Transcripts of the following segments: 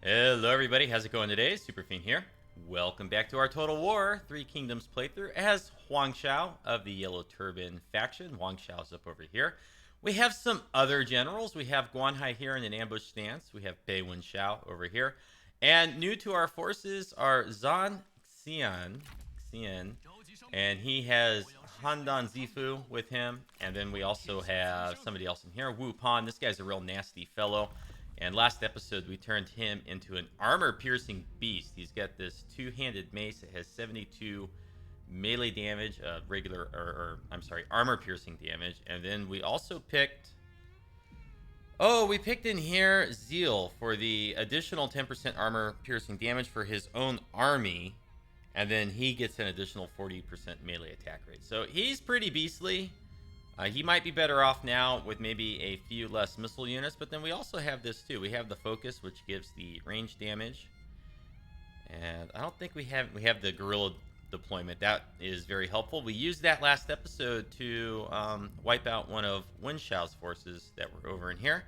Hello everybody, how's it going today? Superfiend here. Welcome back to our Total War Three Kingdoms playthrough as Huang Shao of the Yellow Turban faction. Huang Shao's up over here. We have some other generals. We have Guan Hai here in an ambush stance. We have Yuan Shao over here. And new to our forces are Zhang Xian, and he has Handan Zifu with him. And then we also have somebody else in here, Wu Pan. This guy's a real nasty fellow. And last episode, we turned him into an armor-piercing beast. He's got this two-handed mace that has 72 melee damage, armor-piercing damage. And then we also picked... Oh, we picked in here Zeal for the additional 10% armor-piercing damage for his own army. And then he gets an additional 40% melee attack rate. So he's pretty beastly. He might be better off now with maybe a few less missile units, but then we also have this too. We have the focus, which gives the range damage, and I don't think we have the guerrilla deployment. That is very helpful. We used that last episode to wipe out one of Yuan Shao's forces that were over in here.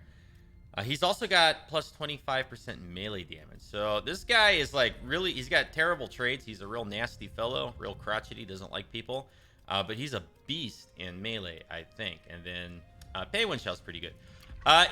He's also got plus 25% melee damage. So this guy is like really, he's got terrible traits. He's a real nasty fellow, real crotchety, doesn't like people. But he's a beast in melee, I think. And then Yuan Shao's pretty good.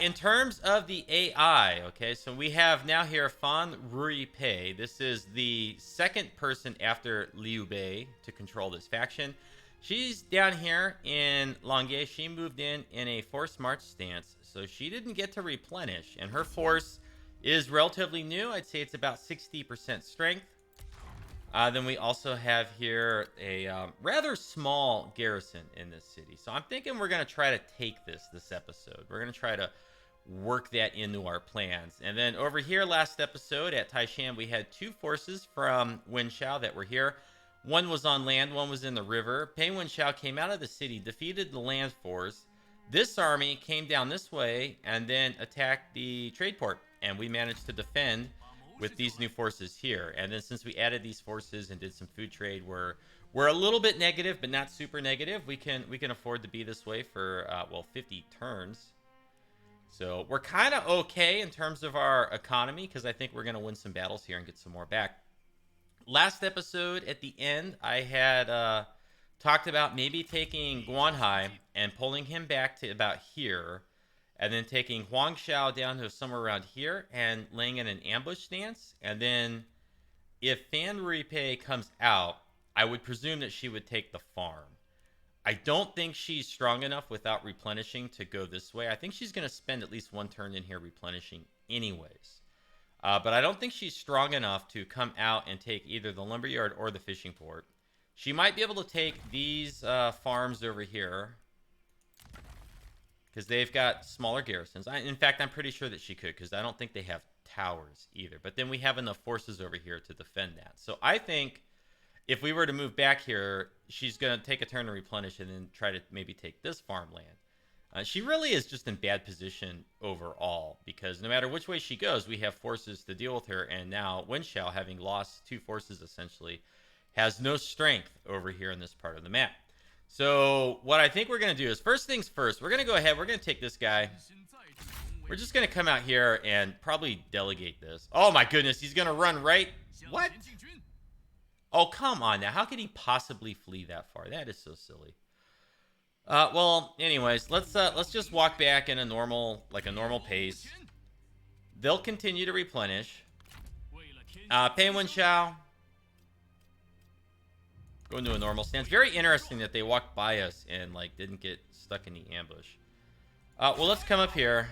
In terms of the AI, okay, so we have now here Fan Ruipei. This is the second person after Liu Bei to control this faction. She's down here in Langye. She moved in a forced march stance, so she didn't get to replenish. And her force is relatively new. I'd say it's about 60% strength. Then we also have here a rather small garrison in this city. So I'm thinking we're going to try to take this episode. We're going to try to work that into our plans. And then over here last episode at Taishan, we had two forces from Yuan Shao that were here. One was on land, one was in the river. Yuan Shao came out of the city, defeated the land force. This army came down this way and then attacked the trade port. And we managed to defend with these new forces here. And then since we added these forces and did some food trade, we're a little bit negative, but not super negative. We can afford to be this way for 50 turns. So we're kind of okay in terms of our economy, because I think we're going to win some battles here and get some more back. Last episode at the end, I had talked about maybe taking Guan Hai and pulling him back to about here, and then taking Huang Shao down to somewhere around here and laying in an ambush stance. And then if Fan Ruipei comes out, I would presume that she would take the farm. I don't think she's strong enough without replenishing to go this way. I think she's going to spend at least one turn in here replenishing anyways. But I don't think she's strong enough to come out and take either the lumberyard or the fishing port. She might be able to take these farms over here, because they've got smaller garrisons. In fact, I'm pretty sure that she could, because I don't think they have towers either. But then we have enough forces over here to defend that. So I think if we were to move back here, she's going to take a turn to replenish and then try to maybe take this farmland. She really is just in bad position overall, because no matter which way she goes, we have forces to deal with her. And now Yuan Shao, having lost two forces essentially, has no strength over here in this part of the map. So what I think we're going to do is, first things first, we're going to go ahead. We're going to take this guy. We're just going to come out here and probably delegate this. Oh, my goodness. He's going to run right. What? Oh, come on now. How could he possibly flee that far? That is so silly. Well, anyways, let's just walk back in a normal pace. They'll continue to replenish. Yuan Shao, go into a normal stance. Very interesting that they walked by us and like didn't get stuck in the ambush. Well, let's come up here.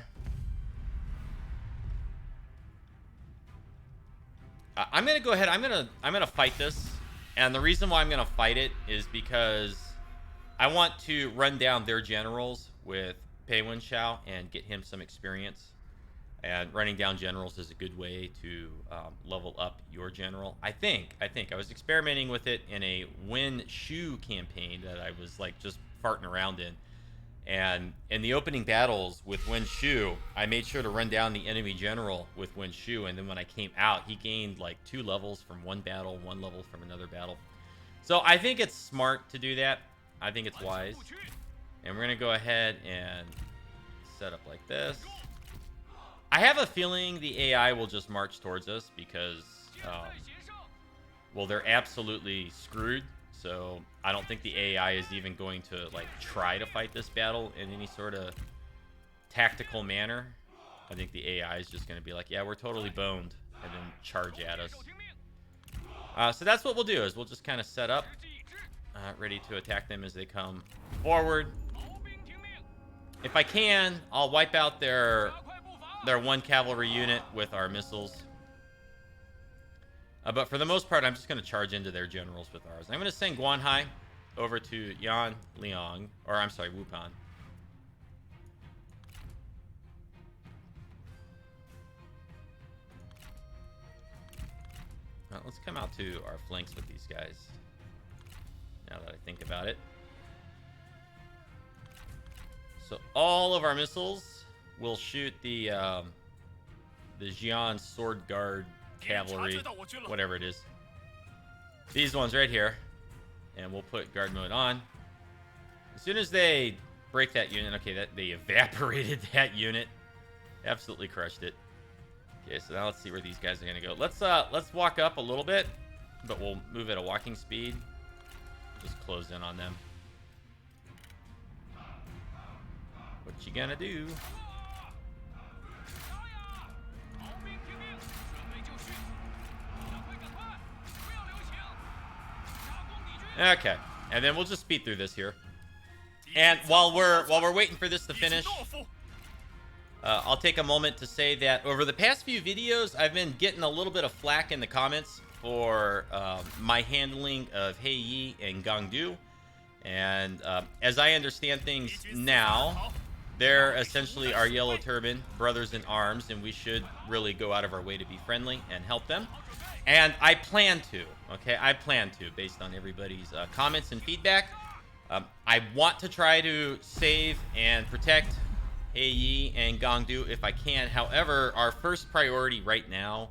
I'm gonna go ahead. I'm gonna fight this, and the reason why I'm gonna fight it is because I want to run down their generals with Yuan Shao and get him some experience. And running down generals is a good way to level up your general. I think I was experimenting with it in a Yuan Shao campaign that I was like just farting around in. And in the opening battles with Yuan Shao, I made sure to run down the enemy general with Yuan Shao. And then when I came out, he gained like 2 levels from one battle, 1 level from another battle. So I think it's smart to do that. I think it's wise. And we're going to go ahead and set up like this. I have a feeling the AI will just march towards us because, well, they're absolutely screwed. So I don't think the AI is even going to like try to fight this battle in any sort of tactical manner. I think the AI is just going to be like, yeah, we're totally boned, and then charge at us. So that's what we'll do, is we'll just kind of set up, ready to attack them as they come forward. If I can, I'll wipe out their one cavalry unit with our missiles. But for the most part, I'm just going to charge into their generals with ours. I'm going to send Guanhai over to Yan Liang, or I'm sorry, Wupan. Let's come out to our flanks with these guys, now that I think about it. So all of our missiles will shoot the Xi'an Sword Guard Cavalry, whatever it is. These ones right here. And we'll put guard mode on. As soon as they break that unit, okay, that they evaporated that unit. Absolutely crushed it. Okay, so now let's see where these guys are gonna go. Let's walk up a little bit, but we'll move at a walking speed. Just close in on them. What you gonna do? Okay, and then we'll just speed through this here. And while we're waiting for this to finish, I'll take a moment to say that over the past few videos, I've been getting a little bit of flack in the comments for my handling of He Yi and Gangdu. And as I understand things now, they're essentially our Yellow Turban brothers in arms, and we should really go out of our way to be friendly and help them. And I plan to, okay? I plan to, based on everybody's comments and feedback. I want to try to save and protect He Yi and Gangdu if I can. However, our first priority right now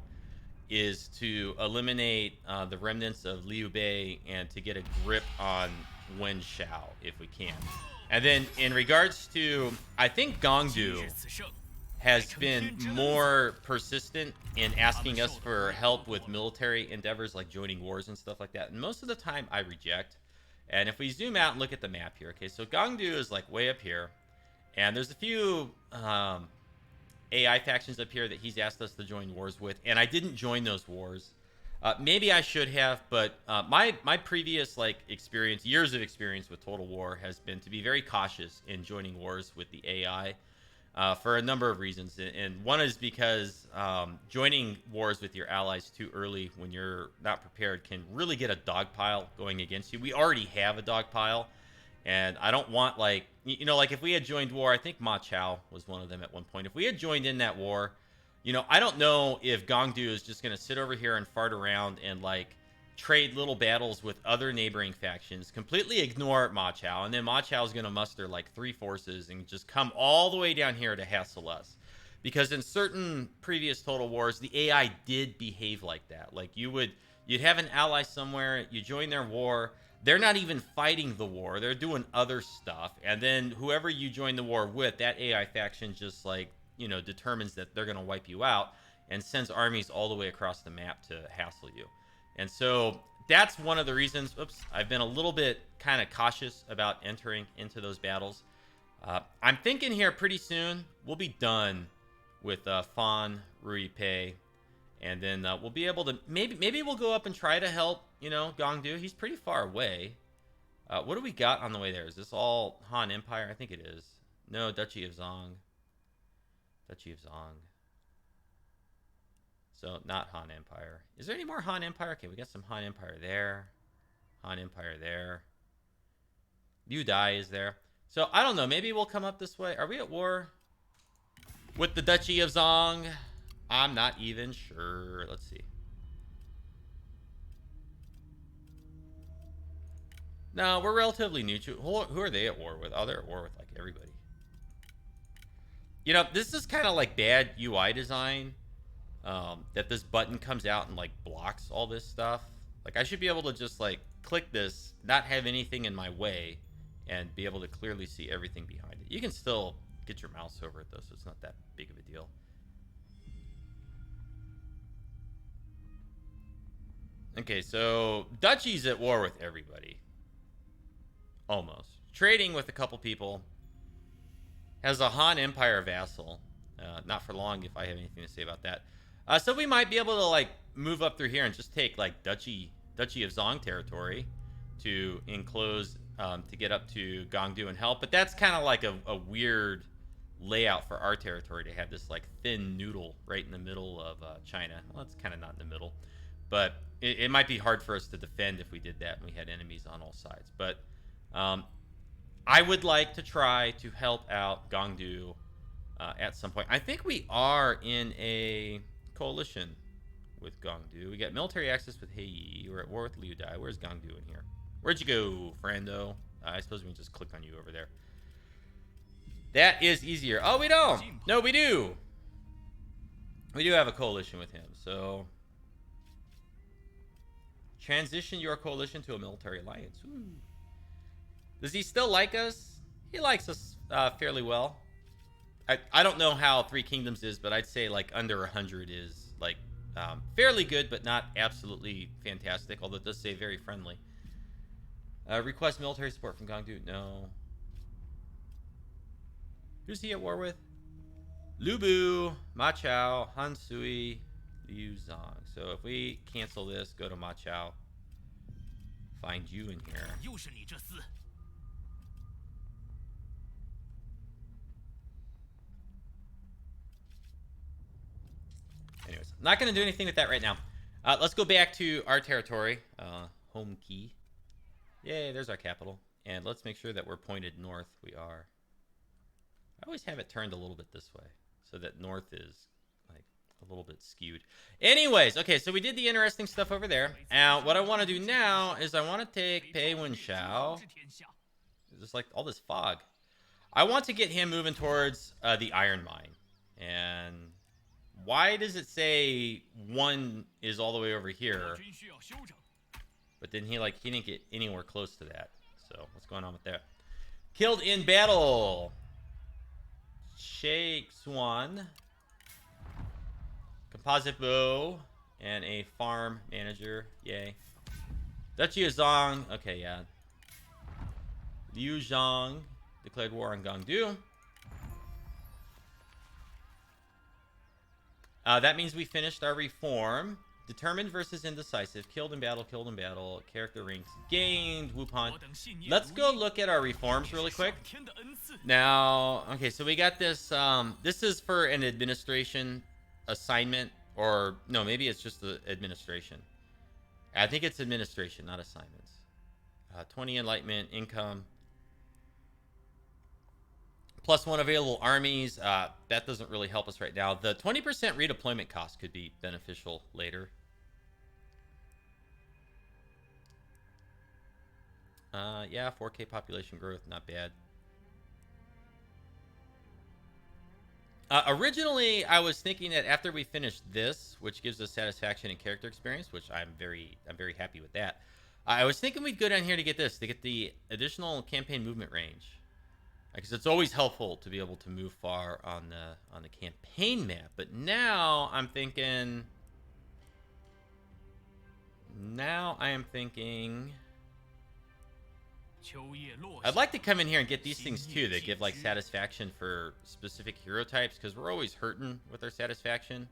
is to eliminate the remnants of Liu Bei and to get a grip on Yuan Shao if we can. And then in regards to, I think Gangdu has been more persistent in asking us for help with military endeavors like joining wars and stuff like that. And most of the time I reject. And if we zoom out and look at the map here, okay, so Gangdu is like way up here. And there's a few AI factions up here that he's asked us to join wars with. And I didn't join those wars. Maybe I should have, but my previous like experience, years of experience with Total War has been to be very cautious in joining wars with the AI. For a number of reasons. And one is because joining wars with your allies too early when you're not prepared can really get a dogpile going against you. We already have a dogpile, and I don't want, like, you know, like if we had joined war, I think Ma Chao was one of them at one point. If we had joined in that war, you know, I don't know if Gangdu is just going to sit over here and fart around and, like, trade little battles with other neighboring factions, completely ignore Ma Chao, and then Ma Chao is going to muster like 3 forces and just come all the way down here to hassle us. Because in certain previous Total Wars, the AI did behave like that. Like you'd have an ally somewhere, you join their war, they're not even fighting the war, they're doing other stuff, and then whoever you join the war with, that AI faction just, like, you know, determines that they're going to wipe you out and sends armies all the way across the map to hassle you. And so that's one of the reasons, I've been a little bit kind of cautious about entering into those battles. I'm thinking here pretty soon we'll be done with Fan Ruipei, and then we'll be able to, maybe we'll go up and try to help, you know, Gangdu. He's pretty far away. What do we got on the way there? Is this all Han Empire? I think it is. No, Duchy of Zhang. Duchy of Zhang. So, not Han Empire. Is there any more Han Empire? Okay, we got some Han Empire there. Han Empire there. Liu Bei is there. So, I don't know. Maybe we'll come up this way. Are we at war with the Duchy of Zhang? I'm not even sure. Let's see. No, we're relatively neutral. Who are they at war with? Oh, they're at war with, like, everybody. You know, this is kind of like bad UI design. That this button comes out and, like, blocks all this stuff. Like, I should be able to just, like, click this, not have anything in my way, and be able to clearly see everything behind it. You can still get your mouse over it, though, so it's not that big of a deal. Okay, so Duchy's at war with everybody. Almost. Trading with a couple people. Has a Han Empire vassal. Not for long if I have anything to say about that. So we might be able to like move up through here and just take like Duchy of Zhang territory to enclose to get up to Gongdu and help. But that's kind of like a weird layout for our territory to have this like thin noodle right in the middle of China. Well, it's kind of not in the middle, but it might be hard for us to defend if we did that and we had enemies on all sides. But I would like to try to help out Gongdu at some point. I think we are in a coalition with Gongdu. We got military access with Heiyi. We're at war with Liu Bei. Where's Gongdu in here? Where'd you go, Frando? I suppose we can just click on you over there. That is easier. Oh, we don't. No, we do. We do have a coalition with him. So transition your coalition to a military alliance. Ooh. Does he still like us? He likes us fairly well. I don't know how Three Kingdoms is, but I'd say like under 100 is like fairly good, but not absolutely fantastic. Although it does say very friendly. Request military support from Gongdu. No. Who's he at war with? Liu Bu, Ma Chao, Han Sui, Liu Zhang. So if we cancel this, go to Ma Chao. Find you in here. Anyways, I'm not going to do anything with that right now. Let's go back to our territory. Home key. Yay, there's our capital. And let's make sure that we're pointed north. We are. I always have it turned a little bit this way so that north is like a little bit skewed. Anyways, okay, so we did the interesting stuff over there. Now, what I want to do now is I want to take Yuan Shao. Just like all this fog. I want to get him moving towards the iron mine. And why does it say one is all the way over here? But then he didn't get anywhere close to that. So what's going on with that? Killed in battle. Sheikh Swan. Composite bow. And a farm manager. Yay. Duchy of Zhang. Okay, yeah. Liu Zhang declared war on Gongdu. That means we finished our reform. Determined versus indecisive. Killed in battle, killed in battle. Character ranks gained. Wupan. Let's go look at our reforms really quick. Now, okay, so we got this. This is for an administration assignment. Or, no, maybe it's just the administration. I think it's administration, not assignments. 20 enlightenment, income. +1 available armies. That doesn't really help us right now. The 20% redeployment cost could be beneficial later. Yeah, 4K population growth, not bad. Originally, I was thinking that after we finish this, which gives us satisfaction and character experience, which I'm very happy with that. I was thinking we'd go down here to get this, to get the additional campaign movement range. Because it's always helpful to be able to move far on the campaign map. But now I'm thinking. Now I am thinking. I'd like to come in here and get these things too that give like satisfaction for specific hero types, because we're always hurting with our satisfaction.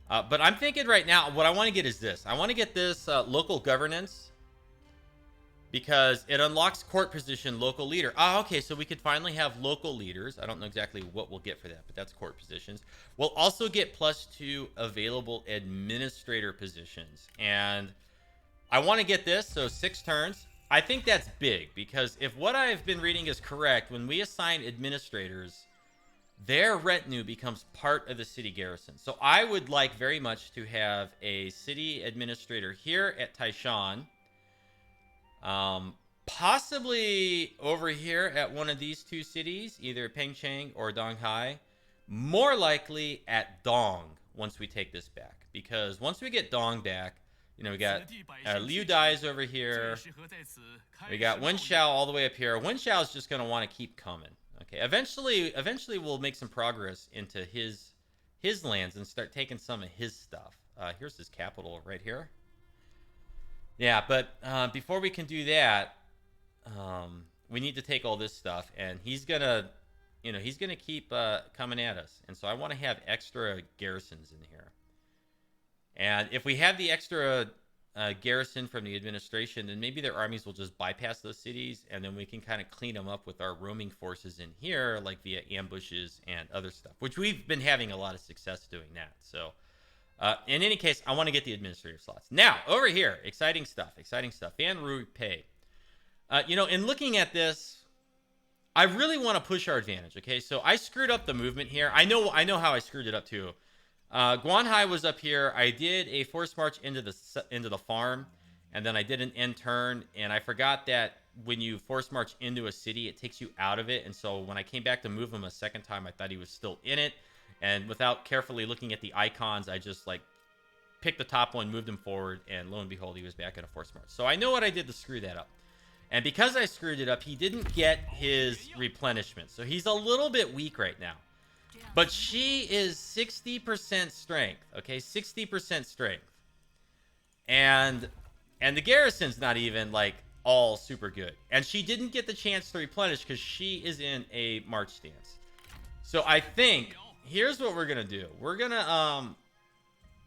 But I'm thinking right now, what I want to get is this. I want to get this local governance. Because it unlocks court position, local leader. Okay, so we could finally have local leaders. I don't know exactly what we'll get for that, but that's court positions. We'll also get +2 available administrator positions. And I want to get this, so 6 turns. I think that's big, because if what I've been reading is correct, when we assign administrators, their retinue becomes part of the city garrison. So I would like very much to have a city administrator here at Taishan. Possibly over here at one of these 2 cities, either Pengcheng or Donghai. More likely at Dong once we take this back, because once we get Dong back, you know, we got Liu Dai's over here. We got Yuan Shao all the way up here. Yuan Shao is just going to want to keep coming. Okay, eventually we'll make some progress into his lands and start taking some of his stuff. Here's his capital right here. Yeah, but before we can do that, we need to take all this stuff, and he's gonna, he's gonna keep coming at us, and so I want to have extra garrisons in here. And if we have the extra garrison from the administration, then maybe their armies will just bypass those cities, and then we can kind of clean them up with our roaming forces in here, like via ambushes and other stuff, which we've been having a lot of success doing that. So in any case, I want to get the administrative slots. Now, over here, exciting stuff. Fan Ruipei. In looking at this, I really want to push our advantage, okay? So I screwed up the movement here. I know how I screwed it up too. Guanhai was up here. I did a force march into the farm, and then I did an end turn, and I forgot that when you force march into a city, it takes you out of it. And so when I came back to move him a second time, I thought he was still in it. And without carefully looking at the icons, I just picked the top one, moved him forward, and lo and behold, he was back in a force march. So I know what I did to screw that up. And because I screwed it up, he didn't get his replenishment. So he's a little bit weak right now. But she is 60% strength, okay? 60% strength. And the garrison's not even, all super good. And she didn't get the chance to replenish because she is in a march stance. So I think, here's what we're going to do. We're going to,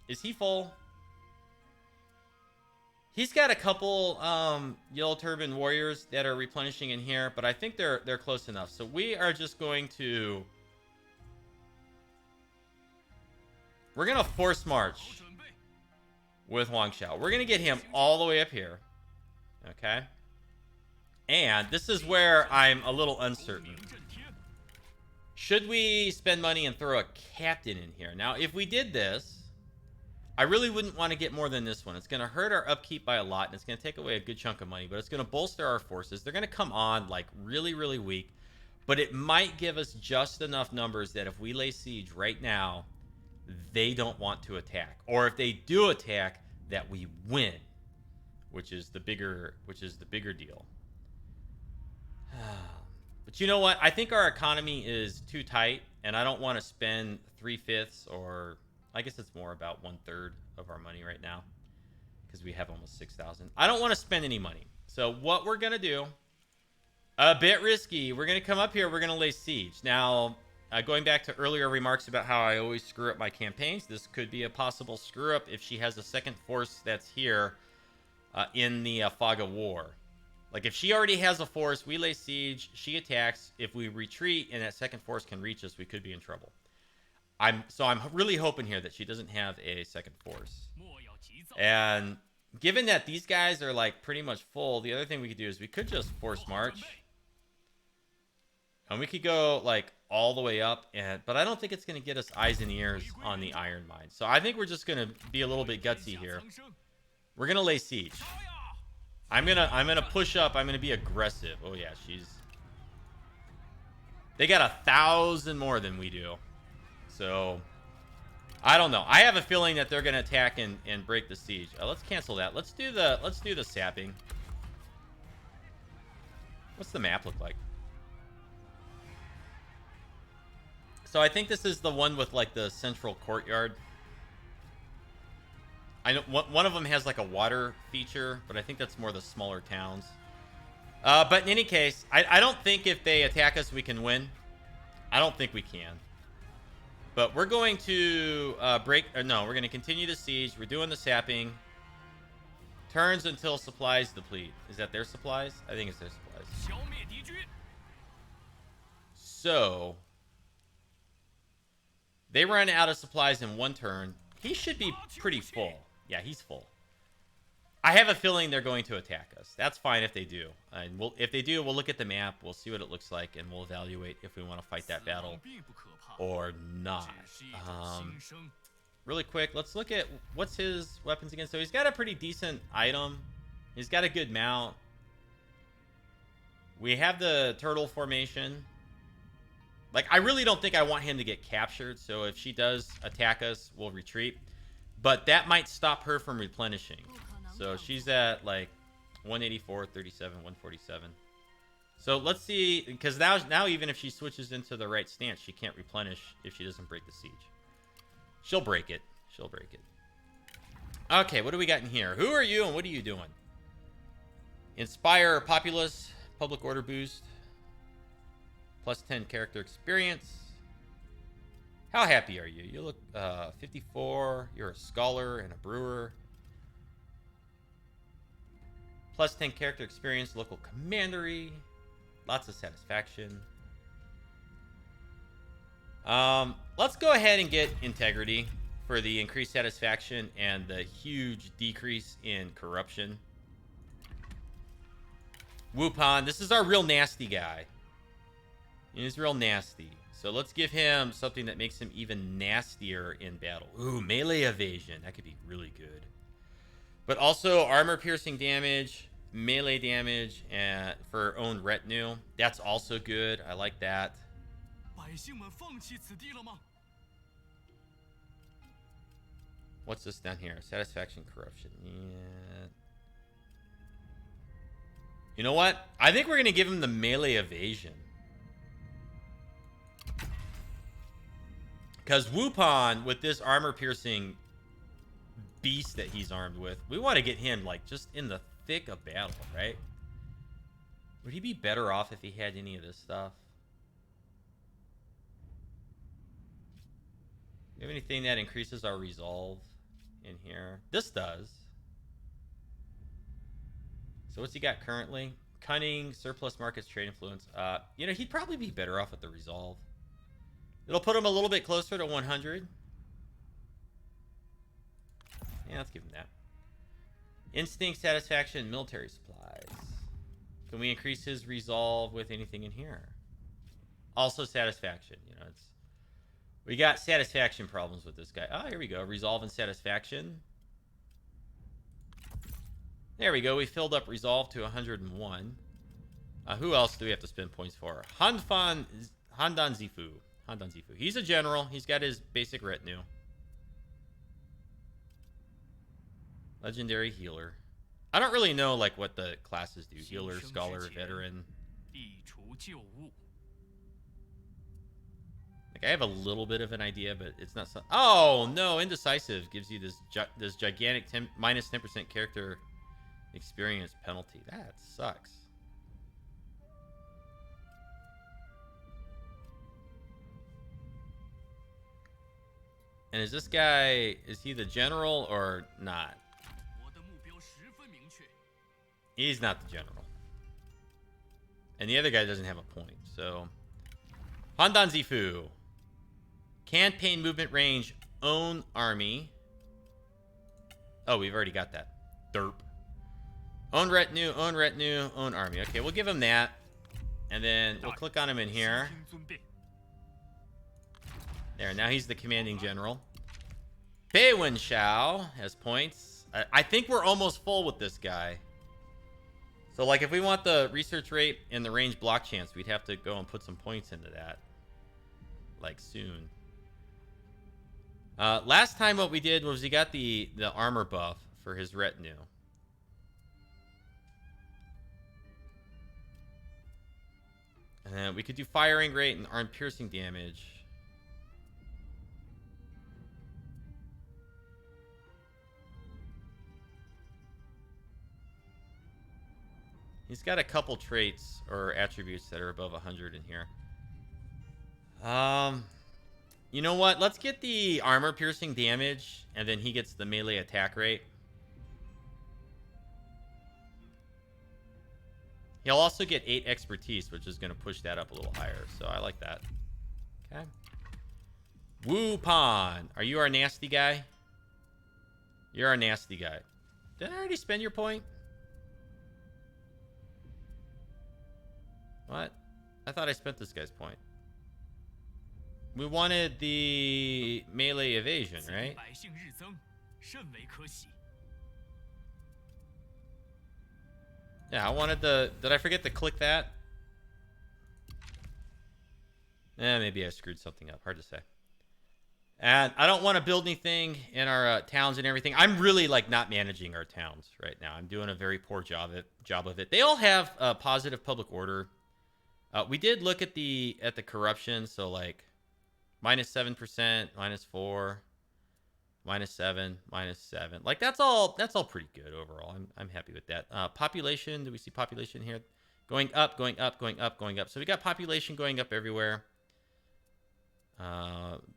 is he full? He's got a couple Yellow Turban warriors that are replenishing in here, but I think they're close enough. So we are just going to... We're going to force march with Huang Shao. We're going to get him all the way up here. Okay? And this is where I'm a little uncertain. Should we spend money and throw a captain in here? Now, if we did this, I really wouldn't want to get more than this one. It's going to hurt our upkeep by a lot, and it's going to take away a good chunk of money, but it's going to bolster our forces. They're going to come on, really, really weak, but it might give us just enough numbers that if we lay siege right now, they don't want to attack, or if they do attack, that we win, which is the bigger deal. But you know what? I think our economy is too tight, and I don't want to spend 3/5, or I guess it's more about 1/3 of our money right now, because we have almost 6,000. I don't want to spend any money. So what we're gonna do, a bit risky. We're gonna come up here. We're gonna lay siege. Now, going back to earlier remarks about how I always screw up my campaigns, this could be a possible screw up if she has a second force that's here in the fog of war. If she already has a force, we lay siege, she attacks. If we retreat and that second force can reach us, we could be in trouble. I'm really hoping here that she doesn't have a second force. And given that these guys are pretty much full, the other thing we could do is we could just force march. And we could go all the way up, but I don't think it's going to get us eyes and ears on the iron mine. So I think we're just going to be a little bit gutsy here. We're going to lay siege. I'm going to push up. I'm going to be aggressive. Oh yeah, they got 1,000 more than we do. So I don't know. I have a feeling that they're going to attack and break the siege. Let's cancel that. Let's do the sapping. What's the map look like? So I think this is the one with the central courtyard. I know one of them has a water feature, but I think that's more the smaller towns. But in any case, I don't think if they attack us we can win. I don't think we can. But we're going to we're going to continue the siege. We're doing the sapping. Turns until supplies deplete. Is that their supplies? I think it's their supplies. So they run out of supplies in one turn. He should be pretty full. Yeah, he's full. I have a feeling they're going to attack us. That's fine if they do. And if they do, we'll look at the map. We'll see what it looks like, and we'll evaluate if we want to fight that battle or not. Really quick, let's look at what's his weapons again. So he's got a pretty decent item. He's got a good mount. We have the turtle formation. I really don't think I want him to get captured. So if she does attack us, we'll retreat. But that might stop her from replenishing. So she's at 184, 37, 147. So let's see, because now even if she switches into the right stance, she can't replenish if she doesn't break the siege. She'll break it. Okay, what do we got in here? Who are you and what are you doing? Inspire populace, public order boost, plus 10 character experience. How happy are you? You look 54. You're a scholar and a brewer. Plus 10 character experience, local commandery. Lots of satisfaction. Let's go ahead and get integrity for the increased satisfaction and the huge decrease in corruption. Wupan, this is our real nasty guy. He's real nasty. So let's give him something that makes him even nastier in battle. Ooh, melee evasion. That could be really good. But also armor piercing damage, melee damage, and for own retinue. That's also good. I like that. What's this down here? Satisfaction, corruption. Yeah. You know what? I think we're going to give him the melee evasion. Because Wupan, with this armor piercing beast that he's armed with, we want to get him like just in the thick of battle, right? Would he be better off if he had any of this stuff? Do you have anything that increases our resolve in here? This does. So what's he got currently? Cunning, surplus markets, trade influence. You know, he'd probably be better off with the resolve. It'll put him a little bit closer to 100. Yeah, let's give him that. Instinct, satisfaction, military supplies. Can we increase his resolve with anything in here? Also satisfaction. You know, it's we got satisfaction problems with this guy. Oh, here we go. Resolve and satisfaction. There we go. We filled up resolve to 101. Who else do we have to spend points for? Handan Zifu. Handan Zifu. He's a general. He's got his basic retinue. Legendary healer. I don't really know like what the classes do. Healer, scholar, veteran. Like I have a little bit of an idea, but it's not so. Oh no! Indecisive gives you this gigantic minus 10% character experience penalty. That sucks. And is this guy, is he the general or not? He's not the general. And the other guy doesn't have a point. So, Handan Zifu. Campaign movement range, own army. Oh, we've already got that. Derp. Own retinue, own army. Okay, we'll give him that. And then we'll click on him in here. There, now he's the commanding general. Yuan Shao has points. I think we're almost full with this guy. So, like, if we want the research rate and the range block chance, we'd have to go and put some points into that. Like, soon. Last time what we did was he got the armor buff for his retinue. And then we could do firing rate and arm piercing damage. He's got a couple traits or attributes that are above 100 in here. You know what? Let's get the armor piercing damage, and then he gets the melee attack rate. He'll also get 8 expertise, which is going to push that up a little higher. So I like that. Okay. Wupan. Are you our nasty guy? You're our nasty guy. Did I already spend your point? What? I thought I spent this guy's point. We wanted the melee evasion, right? Yeah, I wanted the... Did I forget to click that? Maybe I screwed something up. Hard to say. And I don't want to build anything in our towns and everything. I'm really like not managing our towns right now. I'm doing a very poor job of it. They all have positive public order. We did look at the corruption, so like -7%, -4. -7, -7. Like that's all pretty good overall. I'm happy with that. Population, do we see population here? Going up, going up, going up, going up. So we got population going up everywhere.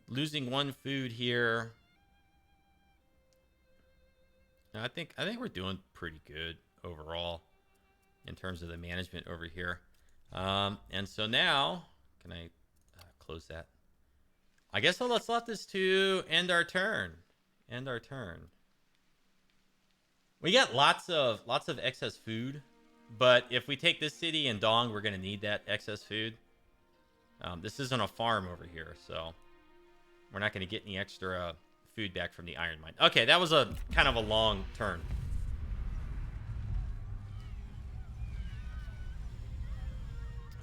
Losing 1 food here. I think we're doing pretty good overall in terms of the management over here. And so now, can I close that? I guess let's let this to end our turn. End our turn. We got lots of excess food, but if we take this city and Dong, we're gonna need that excess food. This isn't a farm over here, so we're not gonna get any extra food back from the iron mine. Okay, that was a kind of a long turn.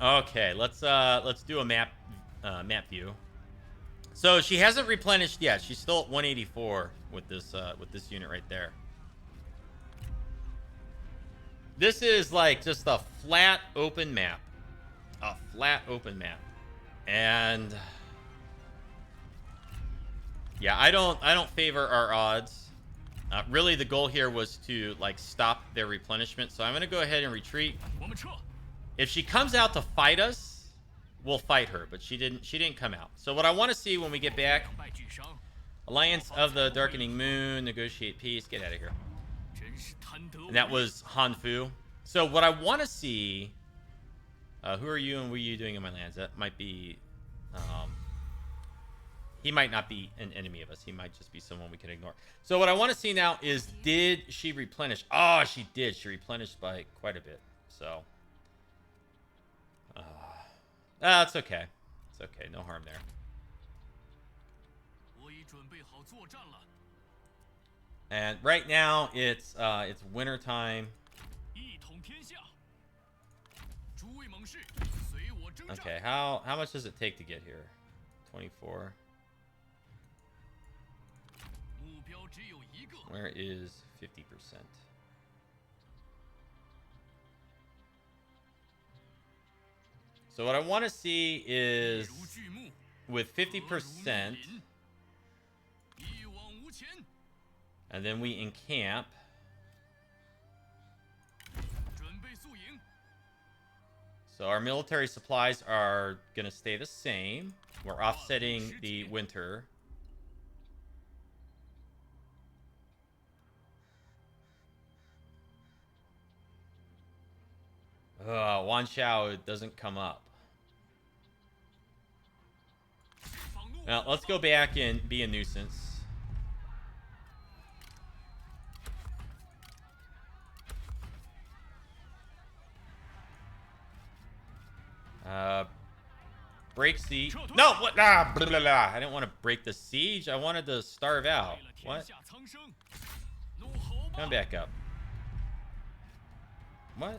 Okay, let's do a map view. So she hasn't replenished yet. She's still at 184 with this unit right there. This is like just a flat open map. A flat open map. And yeah, I don't favor our odds. Really the goal here was to like stop their replenishment. So I'm going to go ahead and retreat. If she comes out to fight us, we'll fight her, but she didn't come out. So what I want to see when we get back, Alliance of the Darkening Moon, negotiate peace, get out of here. And that was Hanfu. So what I want to see, who are you and what are you doing in my lands? That might be, he might not be an enemy of us. He might just be someone we can ignore. So what I want to see now is, did she replenish? Oh, she did. She replenished by quite a bit. So, it's okay. It's okay. No harm there. And right now it's winter time. Okay, how much does it take to get here? 24. Where is 50%? So what I want to see is with 50%, and then we encamp. So our military supplies are going to stay the same. We're offsetting the winter. Yuan Shao doesn't come up. Now, let's go back and be a nuisance. Break siege. No, what? Blah, blah, blah. I didn't want to break the siege. I wanted to starve out. What? Come back up. What?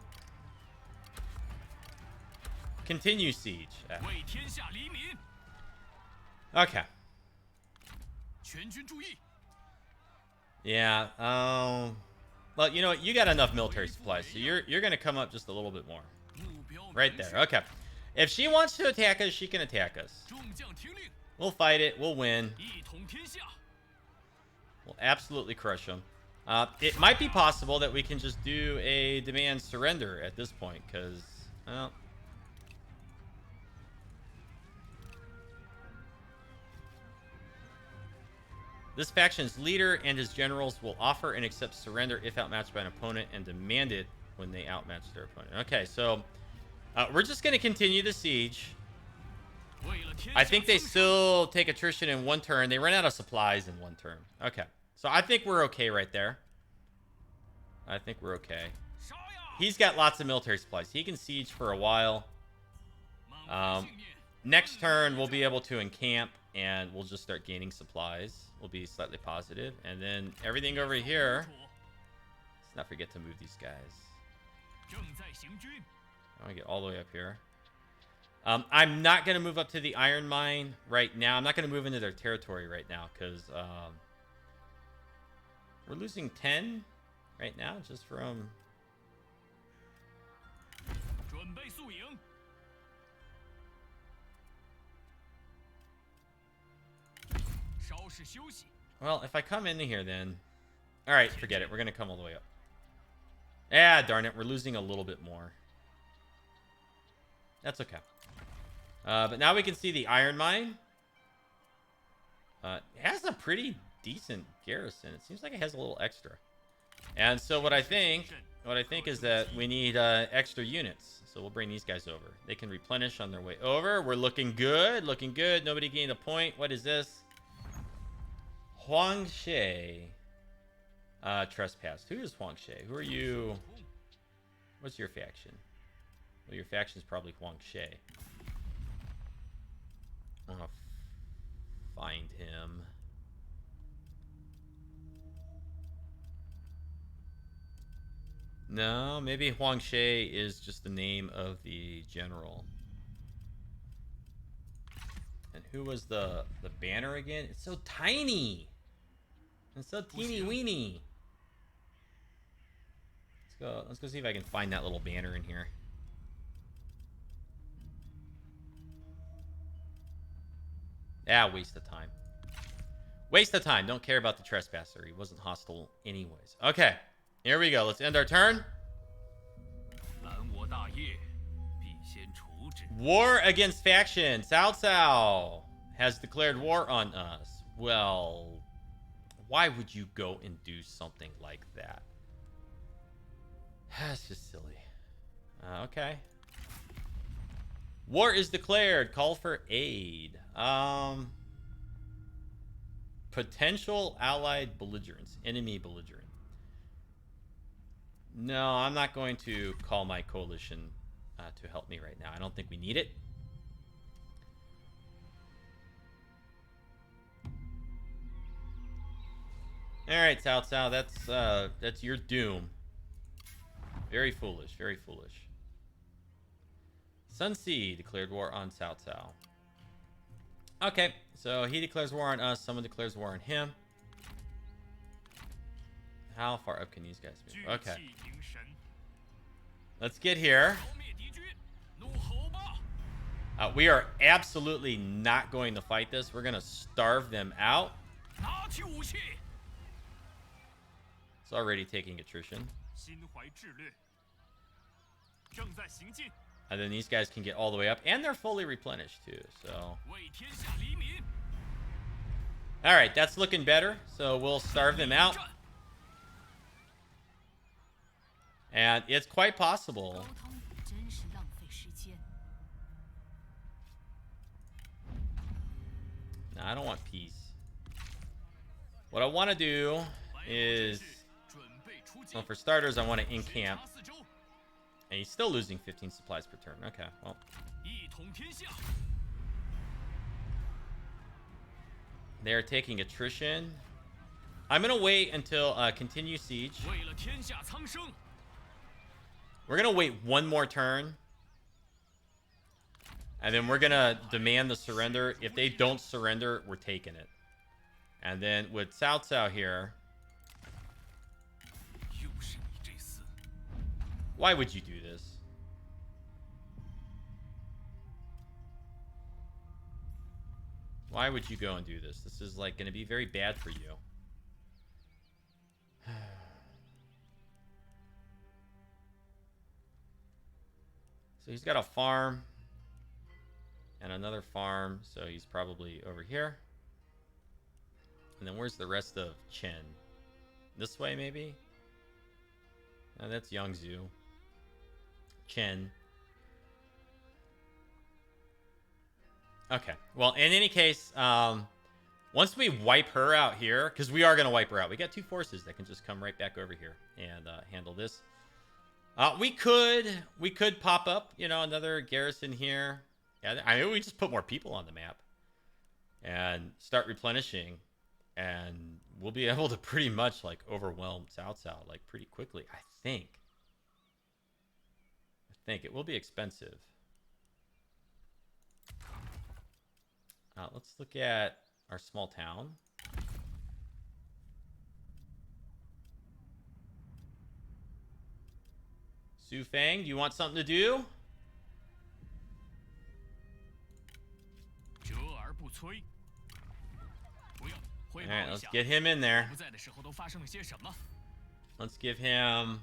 Continue siege. Okay. Yeah. Well, you know what? You got enough military supplies, so you're gonna come up just a little bit more. Right there. Okay. If she wants to attack us, she can attack us. We'll fight it. We'll win. We'll absolutely crush them. It might be possible that we can just do a demand surrender at this point, because, well, this faction's leader and his generals will offer and accept surrender if outmatched by an opponent and demand it when they outmatch their opponent. Okay, so we're just going to continue the siege. I think they still take attrition in one turn. They run out of supplies in one turn. Okay, so I think we're okay right there. I think we're okay. He's got lots of military supplies. He can siege for a while. Next turn, we'll be able to encamp, and we'll just start gaining supplies. We'll be slightly positive. And then everything over here, let's not forget to move these guys. I want to get all the way up here. I'm not going to move up to the iron mine right now. I'm not going to move into their territory right now, because we're losing 10 right now just from... Well, if I come into here then... Alright, forget it. We're going to come all the way up. Ah, darn it. We're losing a little bit more. That's okay. But now we can see the iron mine. It has a pretty decent garrison. It seems like it has a little extra. And so what I think is that we need extra units. So we'll bring these guys over. They can replenish on their way over. We're looking good. Looking good. Nobody gained a point. What is this? Huang Shao. Trespassed. Who is Huang Shao? Who are you? What's your faction? Well, your faction is probably Huang Shao. I want to find him. No, maybe Huang Shao is just the name of the general. And who was the banner again? It's so tiny. It's so teeny weeny. Let's go see if I can find that little banner in here. Ah, waste of time. Waste of time. Don't care about the trespasser. He wasn't hostile anyways. Okay. Here we go. Let's end our turn. War against faction. Cao Cao has declared war on us. Well, why would you go and do something like that? That's just silly. Okay. War is declared. Call for aid. Potential allied belligerents. Enemy belligerent. No, I'm not going to call my coalition to help me right now. I don't think we need it. All right, Cao Cao, that's your doom. Very foolish, very foolish. Sun Sea declared war on Cao Cao. Okay, so he declares war on us. Someone declares war on him. How far up can these guys move? Okay. Let's get here. We are absolutely not going to fight this. We're going to starve them out. It's already taking attrition. And then these guys can get all the way up. And they're fully replenished too. So. Alright, that's looking better. So we'll starve them out. And it's quite possible. No, I don't want peace. What I want to do is... Well, for starters, I want to encamp. And he's still losing 15 supplies per turn. Okay, well. They're taking attrition. I'm going to wait until continue siege. We're going to wait one more turn. And then we're going to demand the surrender. If they don't surrender, we're taking it. And then with Cao Cao here... Why would you do this? Why would you go and do this? This is like going to be very bad for you. So he's got a farm and another farm. So he's probably over here. And then where's the rest of Chen? This way, maybe? No, that's Yangzhou. Chen. Okay. Well, in any case, once we wipe her out here, because we are going to wipe her out. We got two forces that can just come right back over here and handle this. We could pop up, you know, another garrison here. Yeah, I mean, we just put more people on the map and start replenishing, and we'll be able to pretty much like overwhelm Cao Cao like pretty quickly. I think it will be expensive. Let's look at our small town. Su Fang, do you want something to do? Alright, let's get him in there. Let's give him...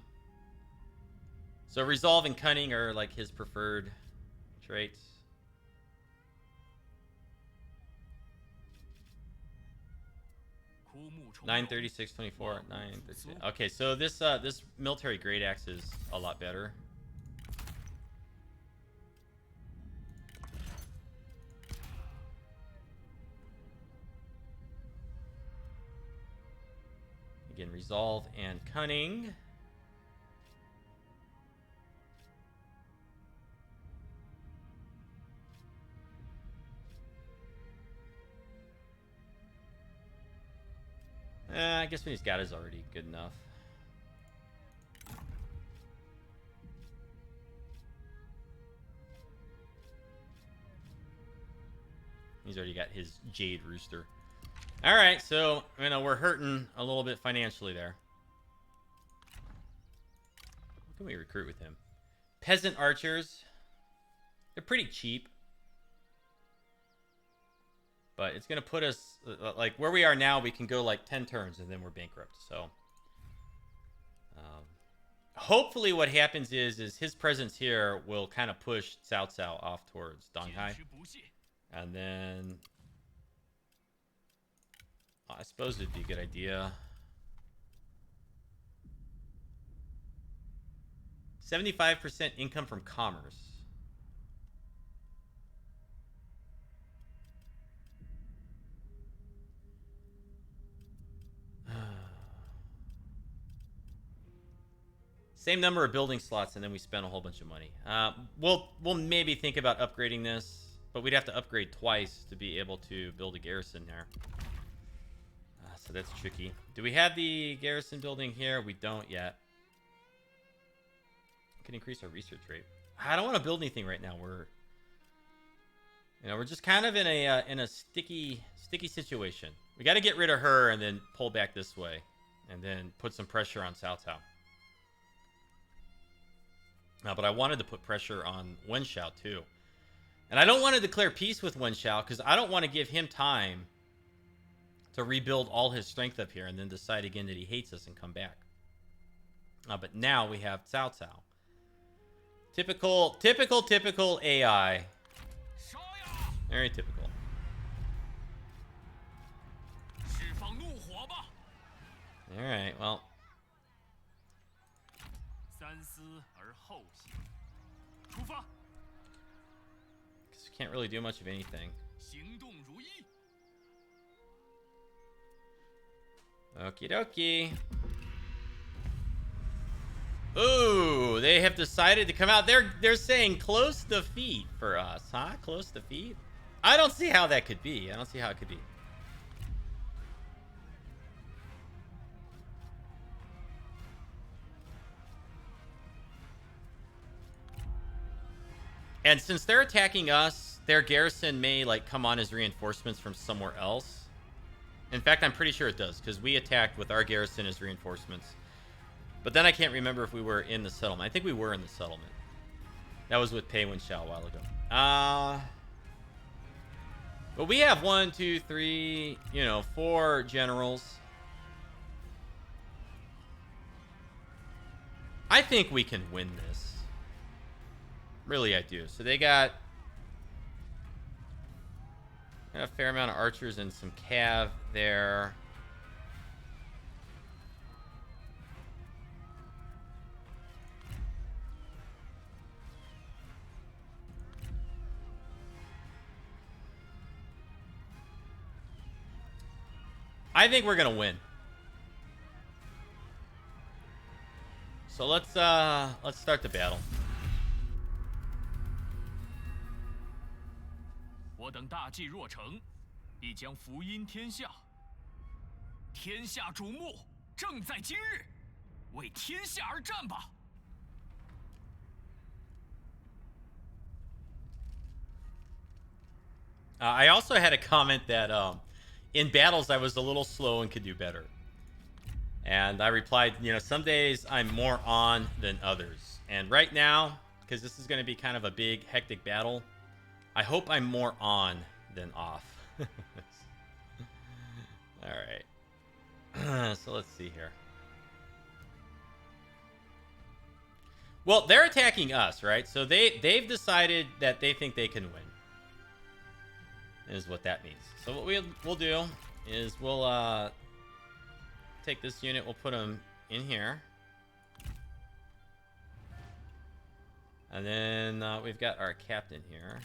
So resolve and cunning are like his preferred traits. (936-24) 936. Okay, so this this military great axe is a lot better. Again, resolve and cunning. I guess what he's got is already good enough. He's already got his Jade Rooster. Alright, so, you know, we're hurting a little bit financially there. What can we recruit with him? Peasant archers. They're pretty cheap. But it's going to put us, like, where we are now, we can go, like, 10 turns, and then we're bankrupt. So, hopefully what happens is his presence here will kind of push Cao Cao off towards Donghai. And then, I suppose it'd be a good idea. 75% income from commerce. Same number of building slots, and then we spend a whole bunch of money. We'll maybe think about upgrading this, but we'd have to upgrade twice to be able to build a garrison there. So that's tricky. Do we have the garrison building here? We don't yet. We can increase our research rate. I don't want to build anything right now. We're just kind of in a sticky situation. We got to get rid of her and then pull back this way, and then put some pressure on Cao Cao. But I wanted to put pressure on Yuan Shao too. And I don't want to declare peace with Yuan Shao because I don't want to give him time to rebuild all his strength up here and then decide again that he hates us and come back. But now we have Cao Cao. Typical AI. Very typical. Alright, well. Because we can't really do much of anything. Okie dokie. Ooh, they have decided to come out. They're saying close defeat for us, huh? Close defeat? I don't see how that could be. I don't see how it could be. And since they're attacking us, their garrison may like come on as reinforcements from somewhere else. In fact, I'm pretty sure it does, because we attacked with our garrison as reinforcements. But then I can't remember if we were in the settlement. I think we were in the settlement. That was with Pei Wen Shao a while ago. But we have 1, 2, 3, 4 generals. I think we can win this. Really, I do. So they got a fair amount of archers and some cav there. I think we're gonna win. So let's start the battle. 我等大计若成，必将福音天下。天下瞩目，正在今日，为天下而战吧！ I also had a comment that in battles I was a little slow and could do better. And I replied, some days I'm more on than others. And right now, because this is going to be kind of a big, hectic battle, I hope I'm more on than off. All right. So let's see here. Well, they're attacking us, right? So they've decided that they think they can win. Is what that means. So what we'll do is we'll take this unit, we'll put them in here. And then we've got our captain here.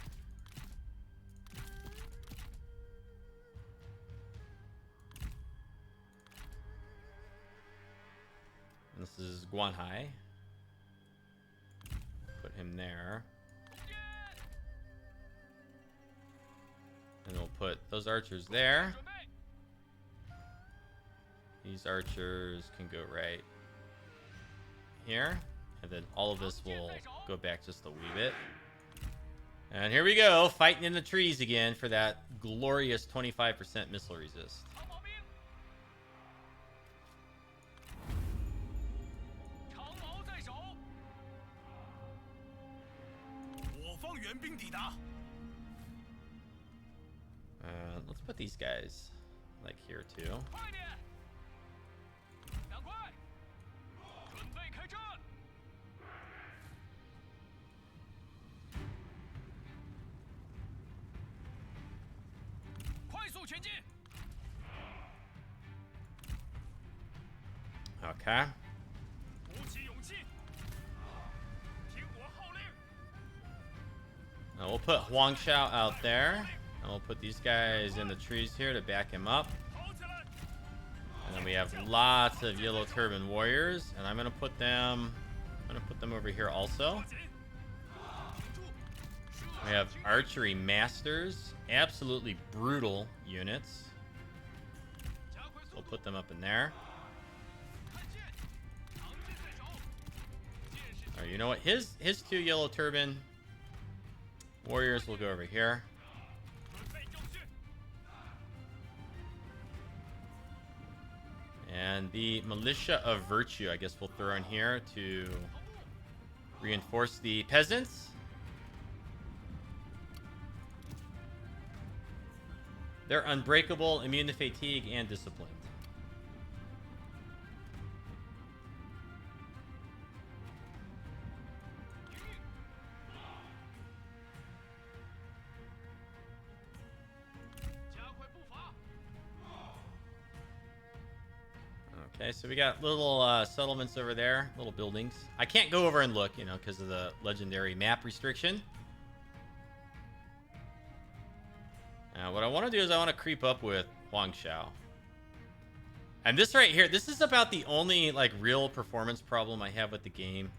And this is Guanhai. Put him there. And we'll put those archers there. These archers can go right here. And then all of this will go back just a wee bit. And here we go, fighting in the trees again for that glorious 25% missile resist. Let's put these guys like here too. Okay. Now we'll put Huang Shao out there. And we'll put these guys in the trees here to back him up. And then we have lots of Yellow Turban warriors. And I'm gonna put them over here also. We have archery masters. Absolutely brutal units. We'll put them up in there. Alright, you know what? His two Yellow Turban warriors will go over here. And the militia of virtue, I guess we'll throw in here to reinforce the peasants. They're unbreakable, immune to fatigue, and disciplined. Okay, so we got little settlements over there, little buildings. I can't go over and look, you know, because of the legendary map restriction. What I want to do is I want to creep up with Huang Shao. And this right here, this is about the only like real performance problem I have with the game.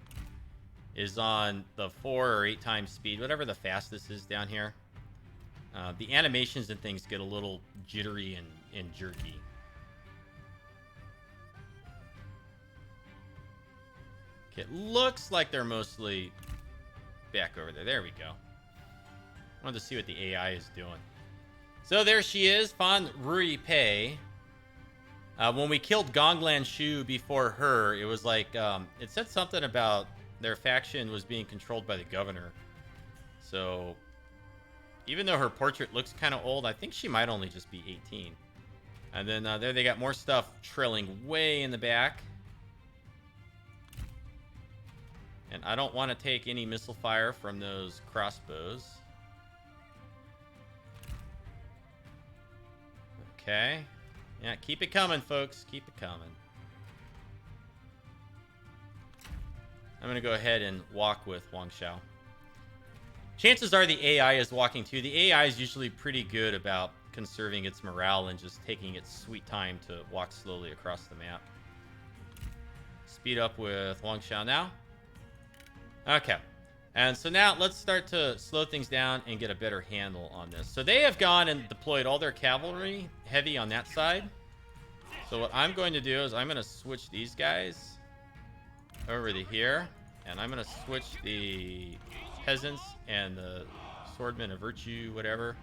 Is on the 4 or 8 times speed, whatever the fastest is down here. The animations and things get a little jittery and jerky. Okay, it looks like they're mostly back over there. There we go. I wanted to see what the AI is doing. So there she is, Fan Ruipei. When we killed Gonglan Shu before her, it was like, it said something about their faction was being controlled by the governor. So, even though her portrait looks kind of old, I think she might only just be 18. And then there they got more stuff trailing way in the back. And I don't want to take any missile fire from those crossbows. Okay. Yeah, keep it coming, folks. Keep it coming. I'm going to go ahead and walk with Huang Shao. Chances are the AI is walking too. The AI is usually pretty good about conserving its morale and just taking its sweet time to walk slowly across the map. Speed up with Huang Shao now. Okay. And so now let's start to slow things down and get a better handle on this. So they have gone and deployed all their cavalry heavy on that side. So what I'm going to do is I'm going to switch these guys over to here. And I'm going to switch the peasants and the swordmen of virtue, whatever.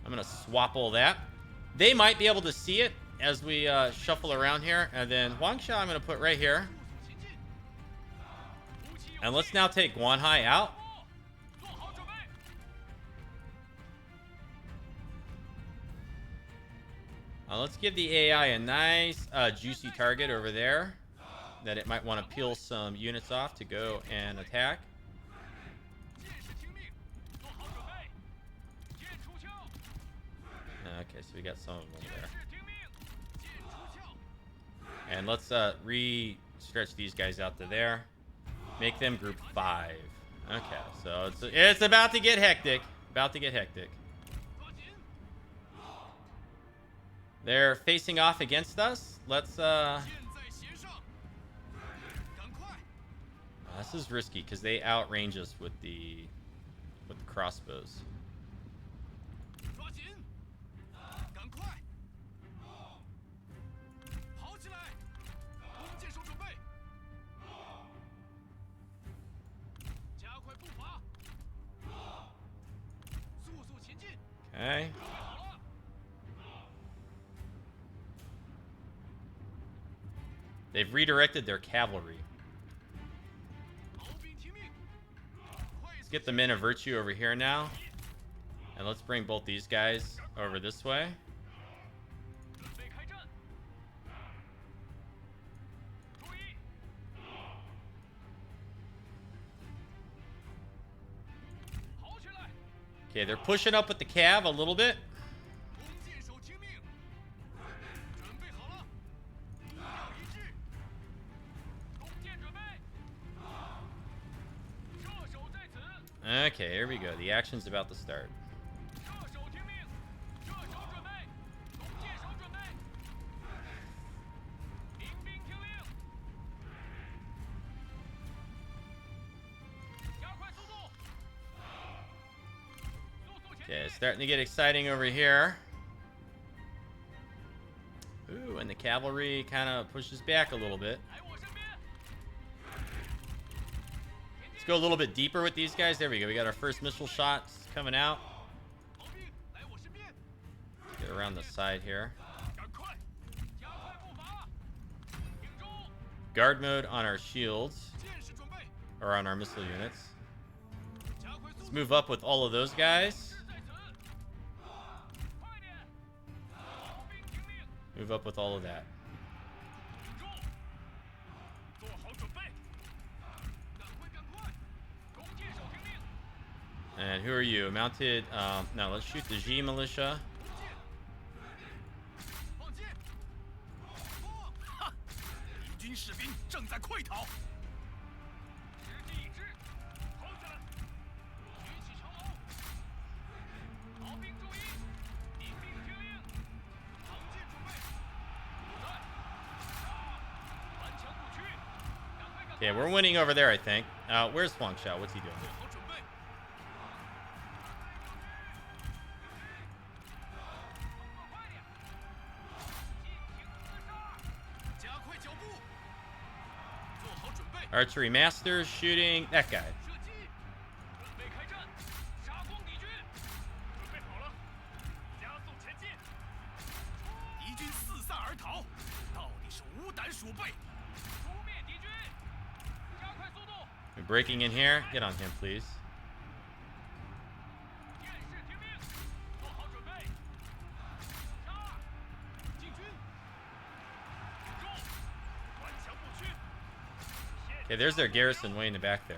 I'm going to swap all that. They might be able to see it as we shuffle around here. And then Huang Shao I'm going to put right here. And let's now take Guanhai out. Let's give the AI a nice juicy target over there that it might want to peel some units off to go and attack. Okay, so we got some of them over there. And let's re-stretch these guys out to there. Make them group 5. Okay, so it's about to get hectic. About to get hectic. They're facing off against us. Let's this is risky because they outrange us with the crossbows. Okay. They've redirected their cavalry. Let's get the men of virtue over here now. And let's bring both these guys over this way. Okay, they're pushing up with the cav a little bit. Okay, here we go. The action's about to start. Okay, it's starting to get exciting over here. Ooh, and the cavalry kind of pushes back a little bit. Let's go a little bit deeper with these guys. There we go. We got our first missile shots coming out. Get around the side here. Guard mode on our shields. Or on our missile units. Let's move up with all of those guys. Move up with all of that. And who are you? Mounted, no, let's shoot the G militia. Okay, we're winning over there, I think. Where's Huang Shao? What's he doing? Archery master shooting that guy. We're breaking in here. Get on him, please. Okay, there's their garrison way in the back there.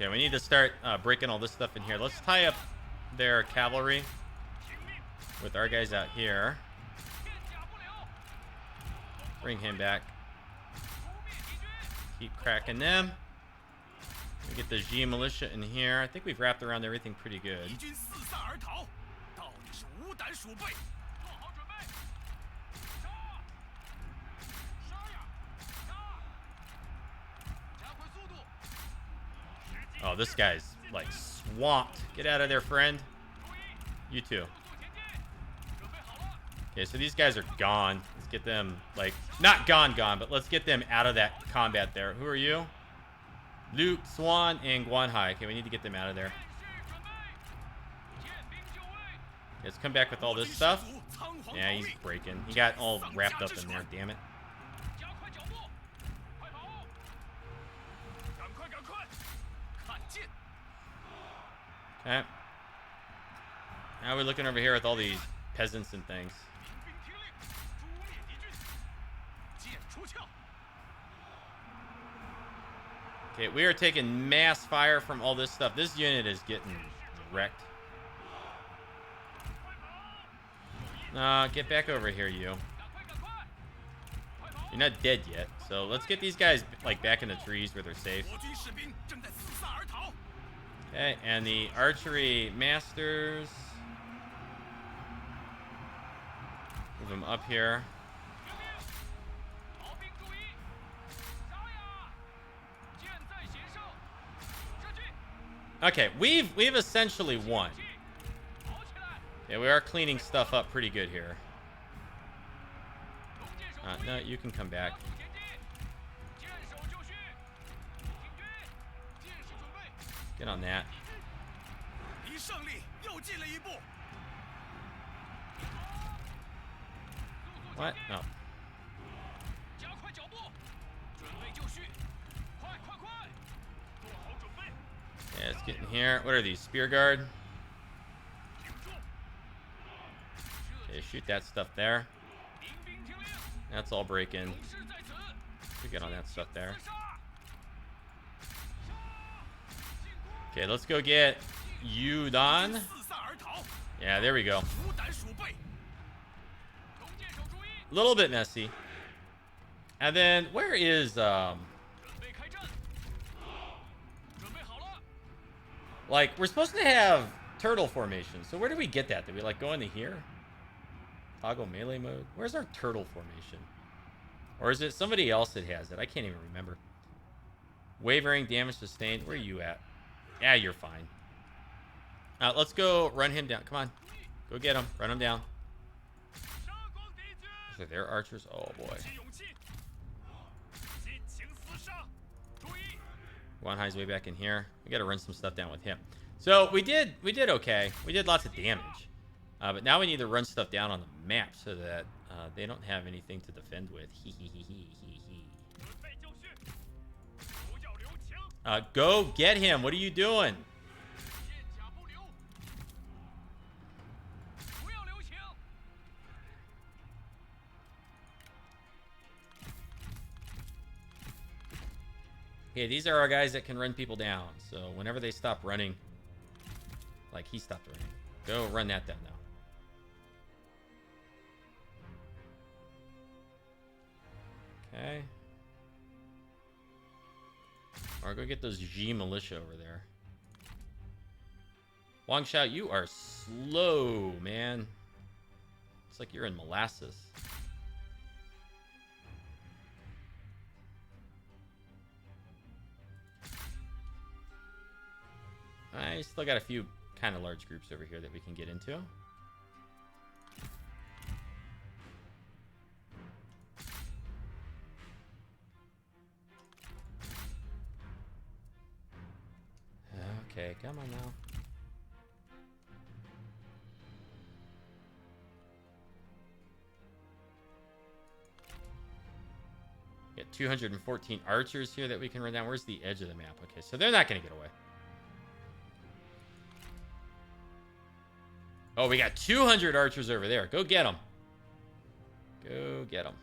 Okay, we need to start breaking all this stuff in here. Let's tie up their cavalry with our guys out here. Bring him back. Keep cracking them. We get the G militia in here. I think we've wrapped around everything pretty good. Oh, this guy's like swamped. Get out of there, friend. You too. Okay, so these guys are gone. It's get them, like, not gone, but let's get them out of that combat there. Who are you? Luke, Swan, and Guanhai. Okay, we need to get them out of there. Let's come back with all this stuff. Yeah, he's breaking. He got all wrapped up in there, damn it. Okay. Now we're looking over here with all these peasants and things. Okay, we are taking mass fire from all this stuff. This unit is getting wrecked. Get back over here, you. You're not dead yet. So let's get these guys, like, back in the trees where they're safe. Okay, and the archery masters. Move them up here. Okay, we've essentially won. Yeah, we are cleaning stuff up pretty good here. No, you can come back. Get on that. What? No. Yeah, let's get in here. What are these? Spear guard? Okay, shoot that stuff there. That's all breaking. We get on that stuff there. Okay, let's go get Yudan. Yeah, there we go. A little bit messy. And then where is like, we're supposed to have turtle formation. So where do we get that? Did we, like, go into here? Toggle melee mode. Where's our turtle formation? Or is it somebody else that has it? I can't even remember. Wavering, damage sustained. Where are you at? Yeah, you're fine. Let's go run him down. Come on. Go get him. Run him down. So they're archers. Oh, boy. Guanhai's way back in here. We got to run some stuff down with him. So we did okay. We did lots of damage. But now we need to run stuff down on the map so that they don't have anything to defend with. Go get him. What are you doing? Okay, these are our guys that can run people down. So whenever they stop running, like he stopped running, go run that down now. Okay. Or go get those G militia over there. Huang Shao, you are slow, man. It's like you're in molasses. I still got a few kind of large groups over here that we can get into. Okay, come on now. We got 214 archers here that we can run down. Where's the edge of the map? Okay, so they're not going to get away. Oh, we got 200 archers over there. Go get them. Go get them.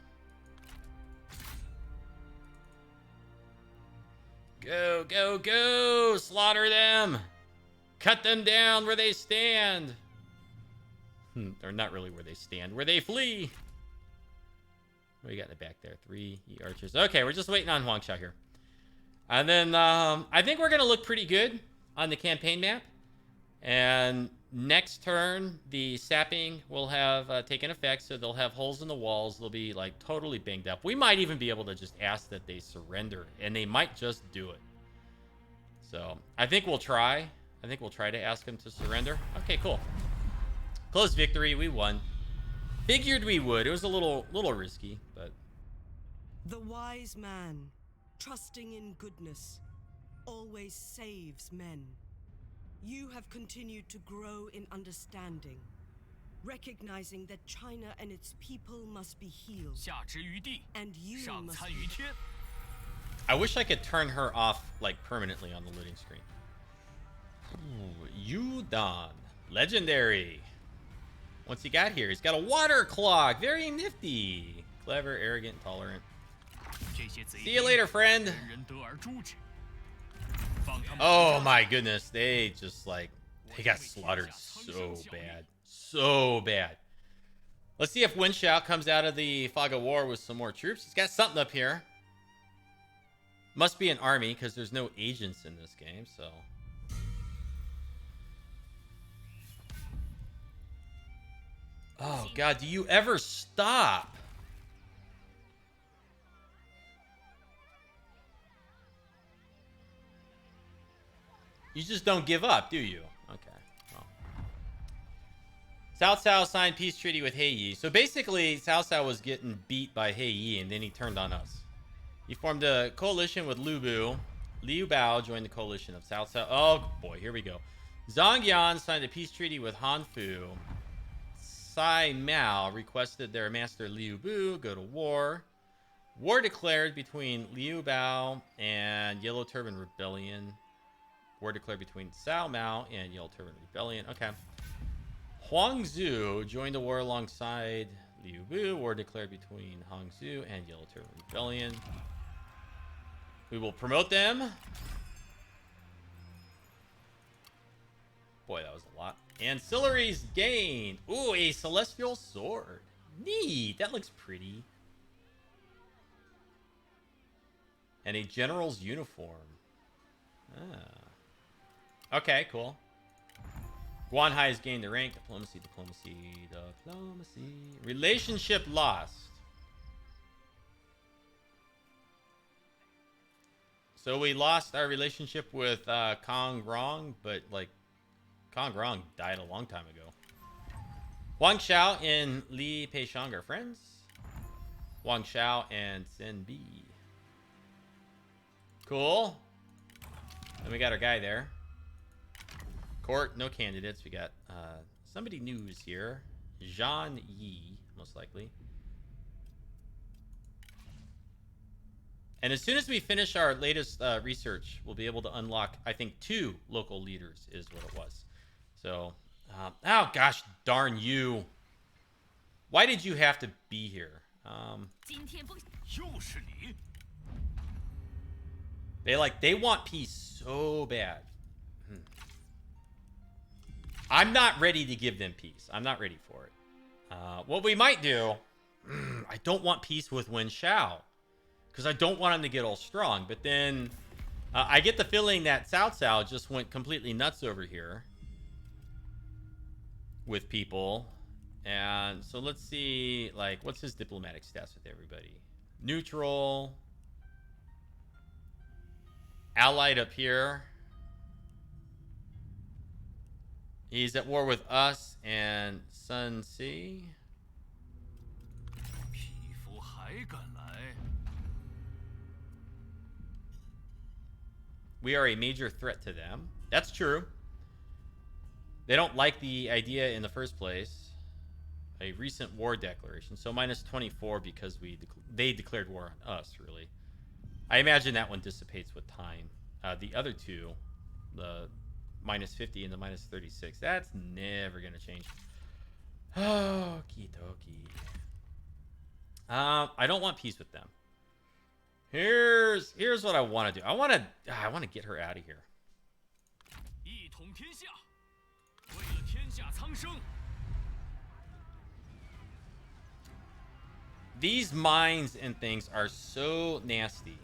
Go, go, go! Slaughter them! Cut them down where they stand! Or not really where they stand, where they flee! What do you got in the back there? 3 archers. Okay, we're just waiting on Huang Shao here. And then, I think we're going to look pretty good on the campaign map. And next turn, the sapping will have taken effect, so they'll have holes in the walls. They'll be, like, totally banged up. We might even be able to just ask that they surrender, and they might just do it. So, I think we'll try. I think we'll try to ask them to surrender. Okay, cool. Close victory. We won. Figured we would. It was a little risky, but The wise man, trusting in goodness, always saves men. You have continued to grow in understanding, recognizing that China and its people must be healed, 下之于地， and you 上 must 参于天。 I wish I could turn her off like permanently on the loading screen. Ooh, Yudon. Legendary. What's he got here? He's got a water clock. Very nifty. Clever, arrogant, tolerant. 这些贼 See you later, friend. 人人得而诛之。放他们 Oh 回家 my goodness. They just like, they got slaughtered so bad. So bad. Let's see if Yuan Shao comes out of the fog of war with some more troops. He's got something up here. Must be an army because there's no agents in this game, so. Oh god, do you ever stop? You just don't give up, do you? Okay. Well. Cao Cao signed peace treaty with Heiyi. So basically, Cao Cao was getting beat by Heiyi, and then he turned on us. He formed a coalition with Liu Bei. Liu Bei joined the coalition of Cao Cao. Oh boy, here we go. Zhang Yan signed a peace treaty with Han Fu. Sai Mao requested their master Liu Bei go to war. War declared between Liu Bei and Yellow Turban Rebellion. War declared between Cao Mao and Yellow Turban Rebellion. Okay. Huang Zhu joined the war alongside Liu Bei. War declared between Huang Zhu and Yellow Turban Rebellion. We will promote them. Boy, that was a lot. Ancillaries gained. Ooh, a celestial sword. Neat. That looks pretty. And a general's uniform. Ah. Okay, cool. Guanhai has gained the rank. Diplomacy. Relationship lost. So we lost our relationship with Kong Rong, but like Kong Rong died a long time ago. Huang Shao and Li Peixiang are friends. Huang Shao and Sen Bi. Cool. Then we got our guy there. Court, no candidates. We got somebody news here. Zhang Yi, most likely. And as soon as we finish our latest research, we'll be able to unlock, I think, 2 local leaders is what it was. So, oh gosh, darn you. Why did you have to be here? 今天不又是你 They want peace so bad. I'm not ready to give them peace. I'm not ready for it. What we might do, I don't want peace with Yuan Shao. Because I don't want him to get all strong. But then I get the feeling that Cao Cao just went completely nuts over here with people. And so let's see, like, what's his diplomatic stats with everybody? Neutral. Allied up here. He's at war with us and Sun Si. 匹夫还敢来 We are a major threat to them. That's true. They don't like the idea in the first place. A recent war declaration. So minus 24 because they declared war on us, really. I imagine that one dissipates with time. The other two, the minus 50 and the minus 36, that's never going to change. Okie dokie. I don't want peace with them. Here's what I want to do. I want to get her out of here. 一统天下，为了天下苍生。 These mines and things are so nasty.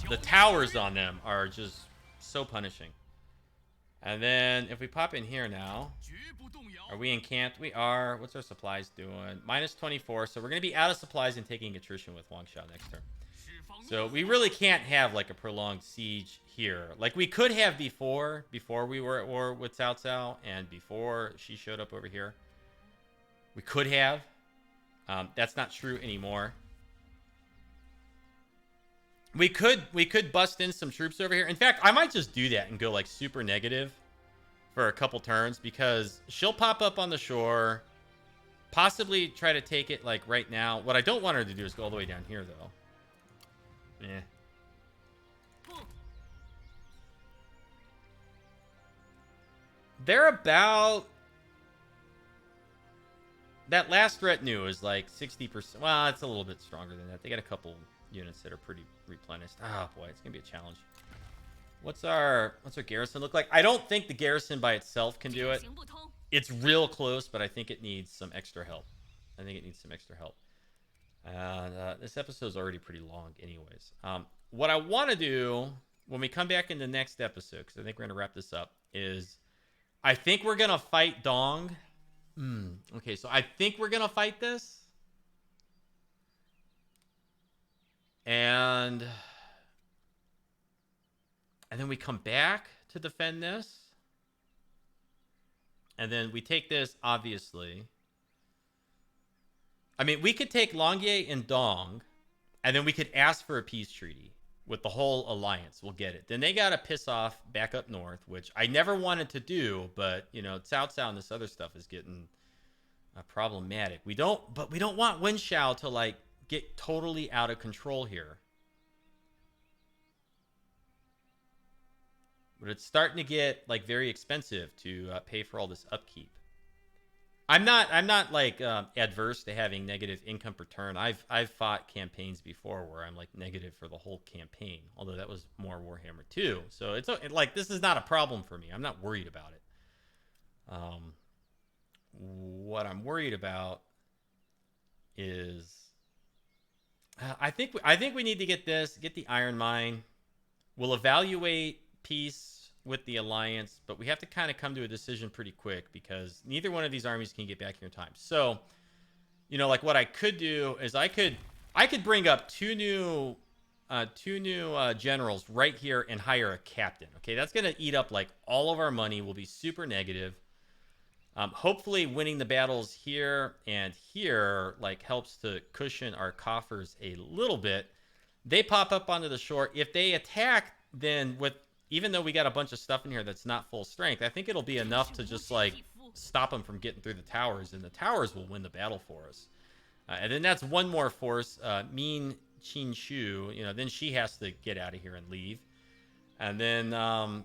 The towers on them are just so punishing. And then if we pop in here now, 绝不动摇。 are we encamped? We are. What's our supplies doing? Minus 24. So we're going to be out of supplies and taking attrition with Huang Shao next turn. 释放怒 So we really can't have like a prolonged siege here. Like we could have before we were at war with Cao Cao and before she showed up over here. We could have. That's not true anymore. We could bust in some troops over here. In fact, I might just do that and go like super negative for a couple turns, because she'll pop up on the shore, possibly try to take it like right now. What I don't want her to do is go all the way down here though. Yeah. They're about... That last retinue is like 60%. Well, it's a little bit stronger than that. They got a couple units that are pretty replenished. Oh boy, it's gonna be a challenge. What's our garrison look like? I don't think the garrison by itself can do it. It's real close, but I think it needs some extra help. This episode's already pretty long anyways. What I want to do when we come back in the next episode, because I think we're going to wrap this up, is I think we're going to fight Dong. Okay, so I think we're going to fight this. And then we come back to defend this. And then we take this, obviously. I mean, we could take Longye and Dong, and then we could ask for a peace treaty with the whole alliance. We'll get it. Then they got to piss off back up north, which I never wanted to do, but, you know, Cao Cao and this other stuff is getting problematic. We don't want Yuan Shao to, like, get totally out of control here. But it's starting to get like very expensive to pay for all this upkeep. I'm not like adverse to having negative income per turn. I've fought campaigns before where I'm like negative for the whole campaign, although that was more Warhammer 2. So it's like, this is not a problem for me. I'm not worried about it. What I'm worried about is I think we need to get the Iron Mine. We'll evaluate peace with the alliance, but we have to kind of come to a decision pretty quick because neither one of these armies can get back here in time. So, you know, like what I could do is I could bring up two new generals right here and hire a captain. Okay, that's gonna eat up like all of our money. We'll be super negative. Hopefully winning the battles here and here like helps to cushion our coffers a little bit. They pop up onto the shore. If they attack, then even though we got a bunch of stuff in here that's not full strength, I think it'll be enough to just like stop them from getting through the towers, and the towers will win the battle for us. And then that's one more force, Min Qin Shu. You know, then she has to get out of here and leave, and then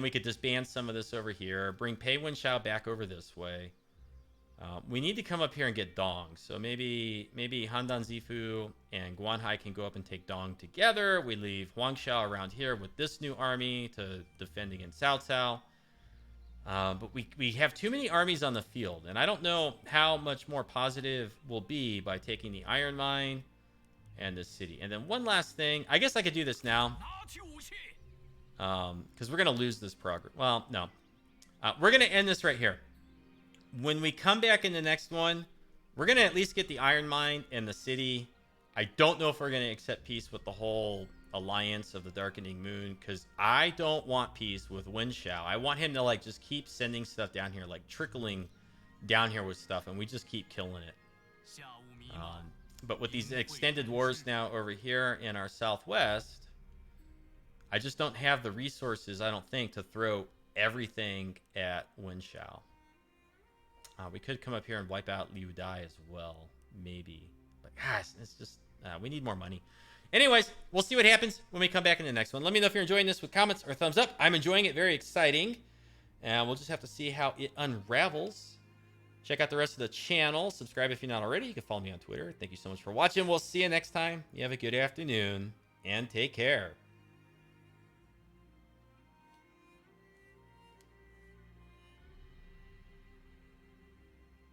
we could disband some of this over here, bring Pei Yuan Shao back over this way. We need to come up here and get Dong. So maybe Handan Zifu and Guanhai can go up and take Dong together. We leave Huang Shao around here with this new army to defend against Cao Cao. But we have too many armies on the field, and I don't know how much more positive we'll be by taking the Iron Mine and the city. And then one last thing. I guess I could do this now. Because we're going to lose this progress. Well, no. We're going to end this right here. When we come back in the next one, we're going to at least get the Iron Mine and the city. I don't know if we're going to accept peace with the whole alliance of the Darkening Moon, because I don't want peace with Yuan Shao. I want him to like just keep sending stuff down here, like trickling down here with stuff, and we just keep killing it. But with these extended wars now over here in our southwest, I just don't have the resources, I don't think, to throw everything at Yuan Shao. We could come up here and wipe out Liu Bei as well, maybe. But gosh, it's just, we need more money. Anyways, we'll see what happens when we come back in the next one. Let me know if you're enjoying this with comments or thumbs up. I'm enjoying it, very exciting. And we'll just have to see how it unravels. Check out the rest of the channel. Subscribe if you're not already. You can follow me on Twitter. Thank you so much for watching. We'll see you next time. You have a good afternoon, and take care.